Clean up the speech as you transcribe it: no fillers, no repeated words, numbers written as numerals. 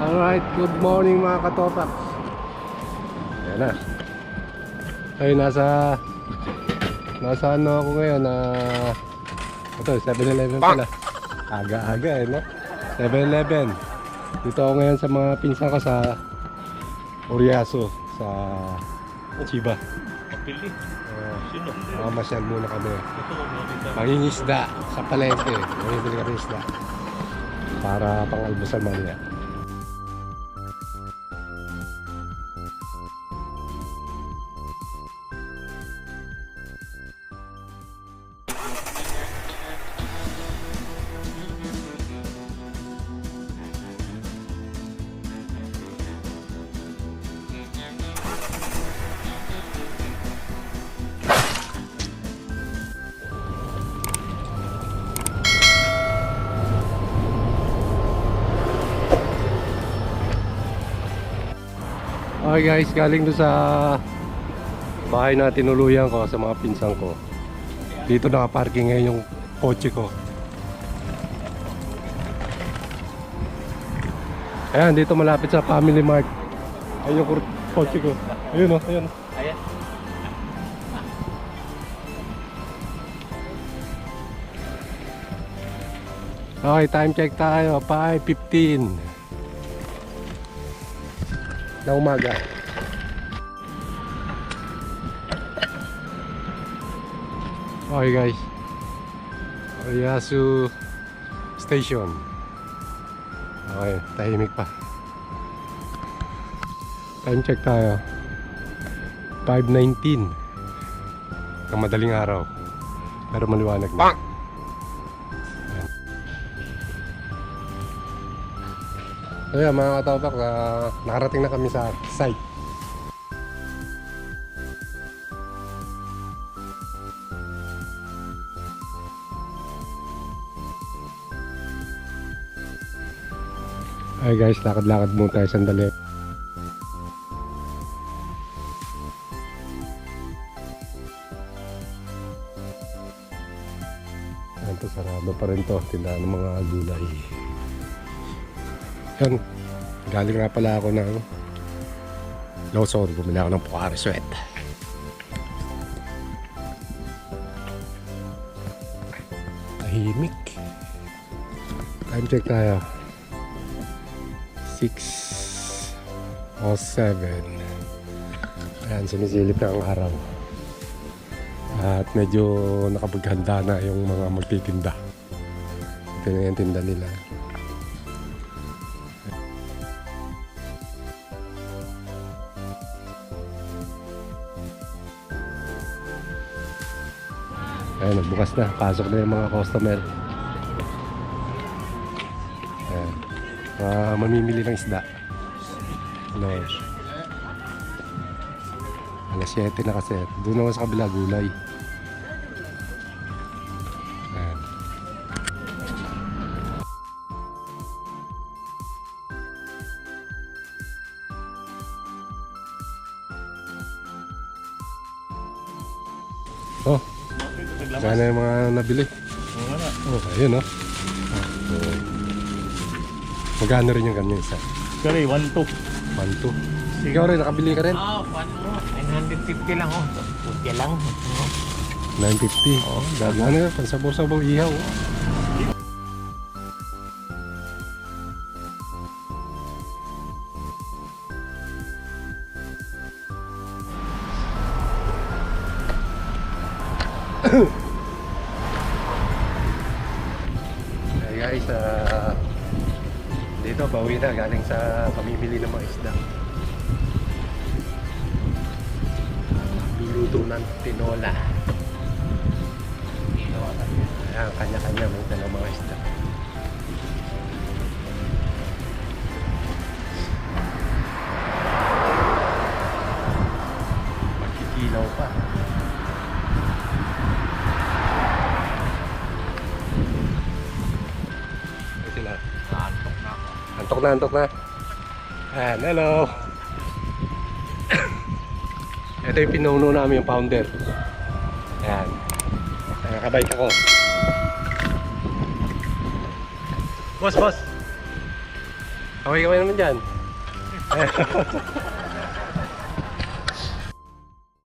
Alright, good morning mga katopak. Ayan na. Ay, nasa ano ako ngayon na ito, 7-Eleven pala. Aga-aga no? 7-Eleven. Dito ako ngayon sa mga pinsan ko sa Oriaso, sa Chiba. Kapili. Sino? Masyal muna kami. Mangingisda sa palengke. Mangingisda kami isda para pang-almusal mamaya. Okay guys, galing doon sa bahay na tinuluyan ko sa mga pinsan ko. Dito nakaparking ngayon yung kotse ko. Ayan, dito malapit sa Family Mart. Ayun yung kotse ko. Ayun o, ayun. Ayan. Okay, time check tayo. 5:15 na umaga. Okay guys, Oriasu Station. Okay, tahimik pa. Time check tayo 5:19 ng madaling araw, pero maliwanag na. Ayan mga katopak, nakarating na kami sa site. Ay guys, lakad-lakad muna tayo sandali. Ayan to, sarado pa rin to, tindahan ng mga gulay. Yan, galing nga pala ako ng Lawson, bumili ako ng Pocari Sweat. Tahimik. Time check tayo 6:07. Ayan, sumisilip na ang araw. At medyo nakapaghanda na yung mga magtitinda. Ito na yung tinda nila. Ayan, nagbukas na. Pasok na yung mga customer. Ayan. Mamimili ng isda. Ano? Alas 7 na kasi. Doon naman sa kabila gulay. Ayan. Oh, sana yung mga nabili. Oo nga. Oh, ayun oh. Oh. Magkano rin yung ganyan isa? Kari, 1-2. 1-2. Ikaw rin, nakabili ka rin? Oo, 950 lang oh. Puti lang. 950. Oh, dami ano yun, pansabong-sabong ihaw. Oh. Hey guys, dito bawi na galing sa pamimili ng mga isda. Luluto ng tinola. Ayan, kanya-kanya may dalang mga isda. Magkikilaw pa. Sila. Antok na ako. Antok na, antok na. Ayan, hello. Ito yung pinuno namin, yung founder. Ayan. Nakakabait ako. Boss, boss. Kaway naman dyan.